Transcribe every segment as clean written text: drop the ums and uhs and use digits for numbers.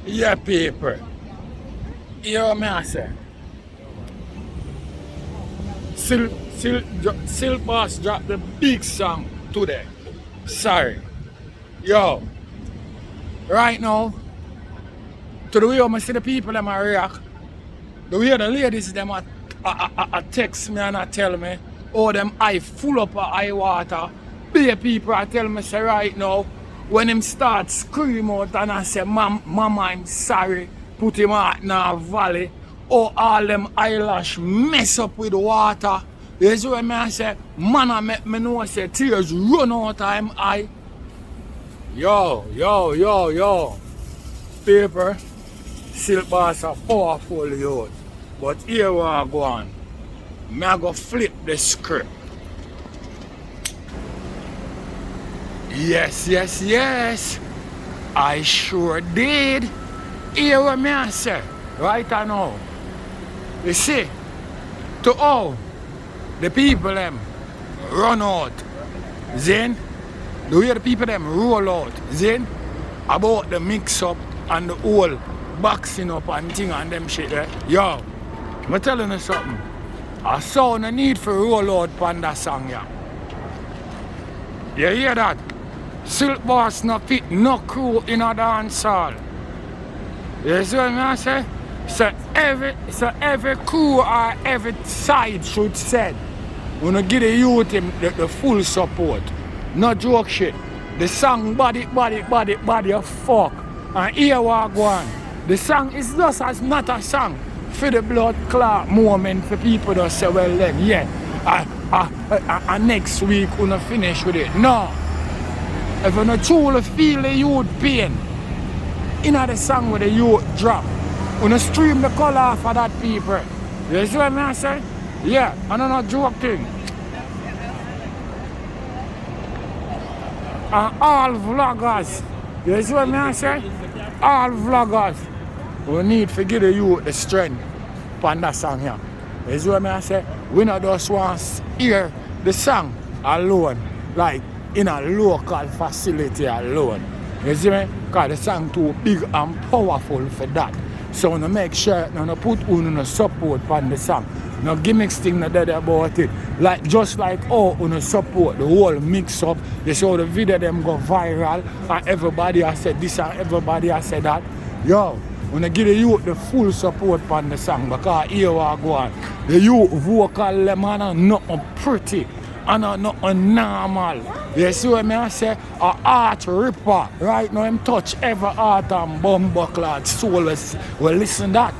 Yeah, people. You know what I say? Silkboss dropped the big song today. Sorry. Yo, right now, to the way I see the people them a react, the way the ladies them a text me and a tell me, oh them eye full up of eye water. Be people I tell me say right now, when him start scream out and I say, Mama, I'm sorry, put him out in a valley, or all them eyelash mess up with water. You see what I say? Man, I make me know say tears run out of him eye. Yo. Paper, Silkboss a powerful youth. But here we are going. I go flip the script. Yes. I sure did. Hear what I say. Right now. You see, to all the people them run out. Then, the way the people them roll out. Then, about the mix up and the whole boxing up and thing and them shit there. Yo, I'm telling you something. I saw no need for roll out on that song, yeah. You hear that? Silkboss no fit no crew in a dance hall. You see what I say? So every crew or every side should say, we gonna give the youth the full support. No joke shit. The song body of fuck. And here we go on. The song is just as not a song for the blood clot moment for people that say, well then, yeah, next week we're gonna finish with it. No. If you not truly feel the youth pain, in the song with the youth drop, we're gonna stream the color off of that people. You see what I say? Yeah, and I'm not joking. And all vloggers, you see what I say? All vloggers, we need to give the youth the strength on that song here. You see what I say? We not just want to hear the song alone, like in a local facility alone. You see me? Because the song too big and powerful for that. So we make sure we put on support on the song. No gimmicks thing not dead about it. Like just like oh on support the whole mix up. You see how the video them go viral and everybody has said this and everybody has said that. Yo, when I give the youth the full support on the song because here we go on. The youth vocal them are not pretty and not normal. You see what I say? A art ripper. Right now him touch every art and bumbuckler soul will listen that.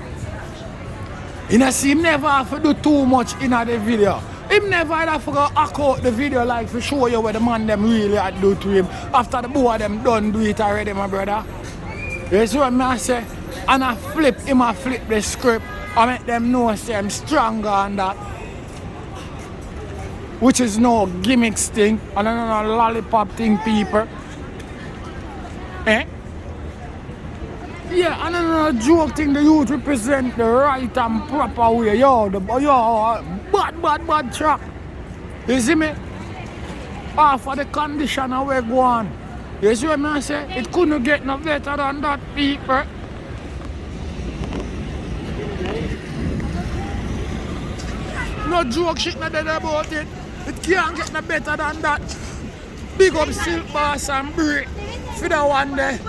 You know, see, him never have to do too much in the video. Him never have to go hack out the video like to show you what the man them really had do to him. After the boy of them done do it already, my brother. You see what I say? And I flip the script. I make them know say I'm stronger on that. Which is no gimmicks thing. And no lollipop thing, people. Eh? Yeah, and another joke thing, the youth represent the right and proper way. Yo, bad track. You see me? Half of the condition we go on. You see what I say? It couldn't get no better than that, people. No joke shit not dead about it. It can't get no better than that. Big up Silkboss and Break for the one there.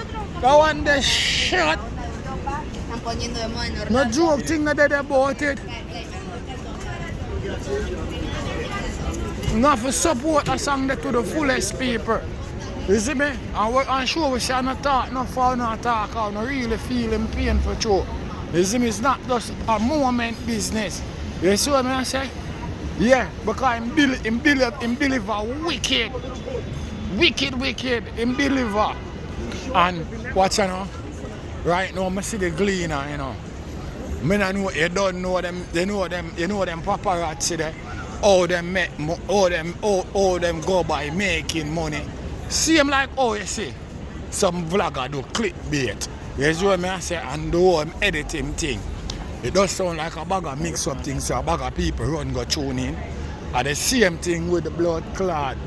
The one they shot. No joke thing that they about it. Not for support a song that to the fullest people. You see me? And I'm sure we say not talk, not for no talk, I don't really feel in pain for sure. You see me? It's not just a moment business. You see what I say? Yeah, because him deliver wicked. Him deliver. And watch you know, right now I see the gleaner, you know. I know you don't know them, you know them paparazzi there. How them go by making money. Same like oh you see, some vlogger do clickbait. You see what I say? And the whole editing thing. It does sound like a bag of mix up things, so a bag of people run go tune in. And the same thing with the blood clot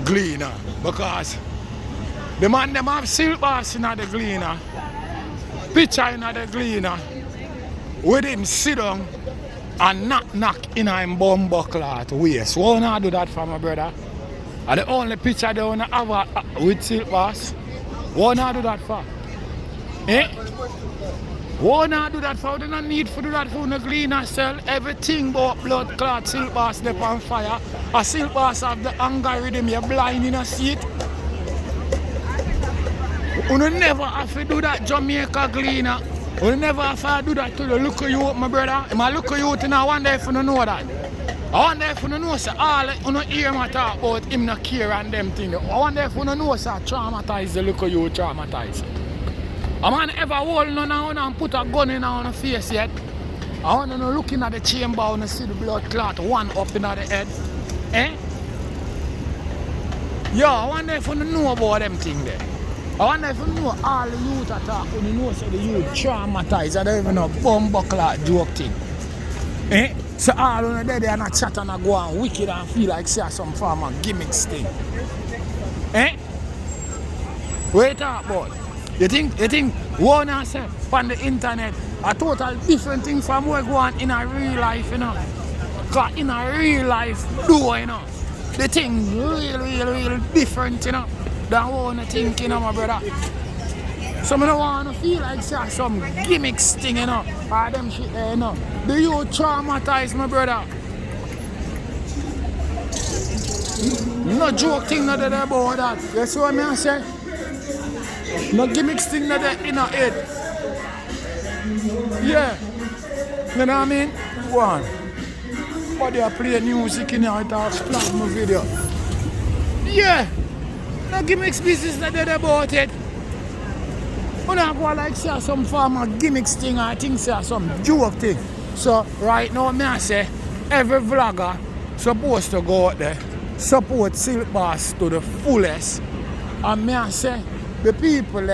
gleaner. Because The man them have Silkboss in the gleaner. Picture in the gleaner. With him sit down and knock in him bum buckle at waist. Why not do that for my brother? And the only picture they wanna have with Silkboss. Why not do that for? Eh? Why not do that for? They don't need to do that for the gleaner sell everything about blood clot Silkboss they on fire. A Silkboss have the algorithm, you're blind in a seat. You never have to do that Jamaica gleaner. You never have to do that to the look of you, my brother. If I look at you, I wonder if you know that. I wonder if you know, say, all you don't hear me talk about him not care and them things. I wonder if you know, say, traumatized the look of you, traumatized. A man ever hold none of and put a gun in on the face yet. I want to know looking at the chamber and see the blood clot one up in the head. Eh? Yo, I wonder if you know about them things there. I wonder if you know all the youth attack when you know say the youth traumatized. I don't even know bumbo clot joke thing. Eh? So all of them there and a chat and a go on wicked and feel like say some form of gimmicks thing. Eh? What you talk about? You think one I say on the internet a total different thing from what go on in a real life, you know? Because in a real life, you know, the thing real different, you know, than what I think, you know, my brother. So I don't want to feel like say some gimmicks thing, you know, or them shit there, you know. Do you traumatize my brother? No joke thing not there about that. You see what I say? No gimmicks thing not there in our head. Yeah. You know what I mean? Go on. But they play music in here, it has flag my video. Yeah. No gimmicks business not there about it. You know, go like say some form of gimmicks thing, I think say some joke thing. So right now I say every vlogger supposed to go out there, support Silkboss to the fullest. And I say the people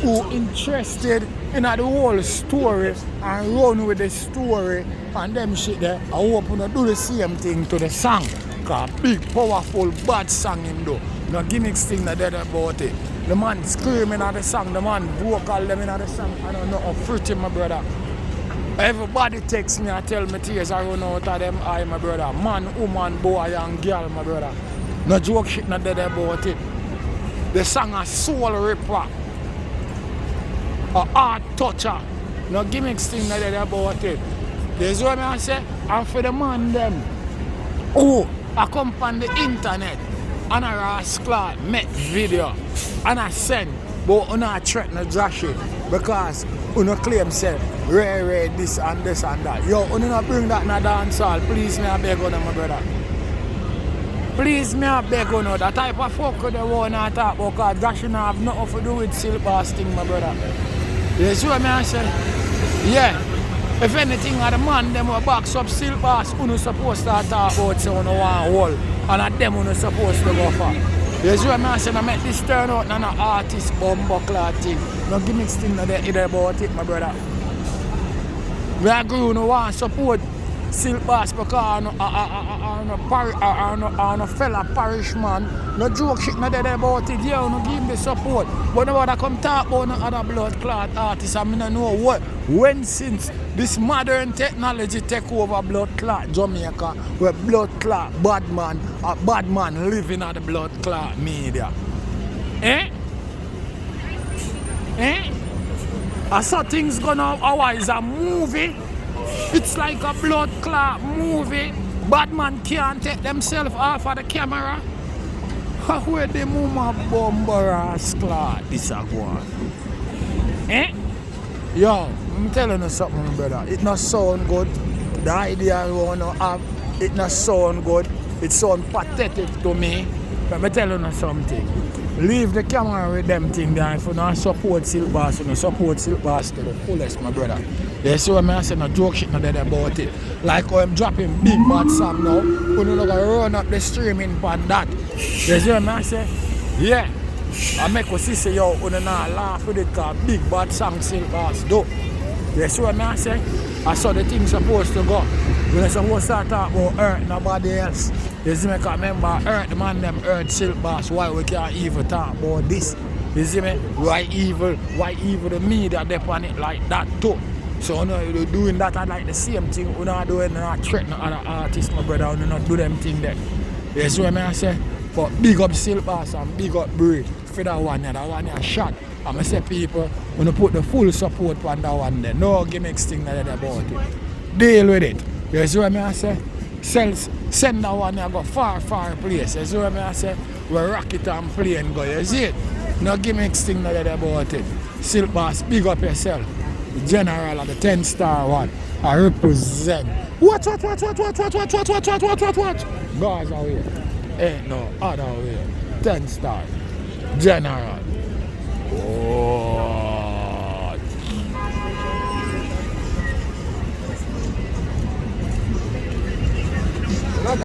who interested in the whole story and run with the story and them shit there, I hope you do the same thing to the song. Cause big, powerful, bad song him do. No gimmicks thing that there about it. The man screaming at the song, the man vocal them in the song. I don't know how pretty my brother. Everybody texts me and tell me tears I run out of them eye, my brother. Man, woman, boy and girl, my brother. No joke shit not there about it. The song a soul ripper. A heart toucher. No gimmicks thing not there about it. That's what I say. And for the man them who I come on the internet and I rascal make video and I send, but I not threaten Josh it because you claim say rare this and this and that. Yo, you not bring that in the dance hall. Please me I beg on my brother. Please me I beg on that type of fuck they want to talk about because Josh don't have nothing to do with Silkboss thing, my brother. You see what I say? Yeah. If anything, the man them will box up Silkboss, who not supposed to talk about say you want wall. And at them who not supposed to go for. You see what I say? I make this turn out and an artist bumbo clot thing. No gimmicks thing not there about it, my brother. We agree who no want support Silkboss because I'm a fella parish man. No joke shit not there about it. Yeah, no give him the support. But nobody come talk about no other blood clot artists. I mean I know what when since this modern technology take over blood clot Jamaica, where blood clot bad man living at the blood clot media. Eh? Eh? I saw things gonna is a movie. It's like a blood clot movie. Bad man can't take themselves off of the camera. Where the mama bomber clot this a go on. Eh? Yo, I'm telling you something, brother. It not sound good. The idea you wanna have, it not sound good. It sound pathetic to me. But I'm telling you something. Leave the camera with them thing there. If you don't support Silkboss, you don't support Silkboss to the fullest, my brother. You see what I say? No joke shit not there about it. Like how I'm dropping big bad song now, you know gonna run up the streaming on that. You see what I say? Yeah. I make us see yo, you don't laugh with it because big bad song Silkboss do. You see what I say? I saw the thing supposed to go. We're supposed to talk about Earth, nobody else. You see me, remember Earth, the man them Earth Silkboss, why we can't even talk about this. You see me? Why evil the media they on it like that too? So you're doing that and like the same thing. You're not doing not threaten other artists, my brother, you not do them thing there. You see what I say? But big up Silkboss and big up Bray for that one you shot. I'm going to say people, when you put the full support on that one there, no gimmicks thing like that about it. Deal with it. You see what I say? Send that one and go far place. You see what I say? Where rocket and plane go, you see it? No gimmicks thing like that about it. Silkboss, big up yourself. The general of the 10-star one. I represent. What? Guys away. Ain't no other way. 10-star. General. Oh.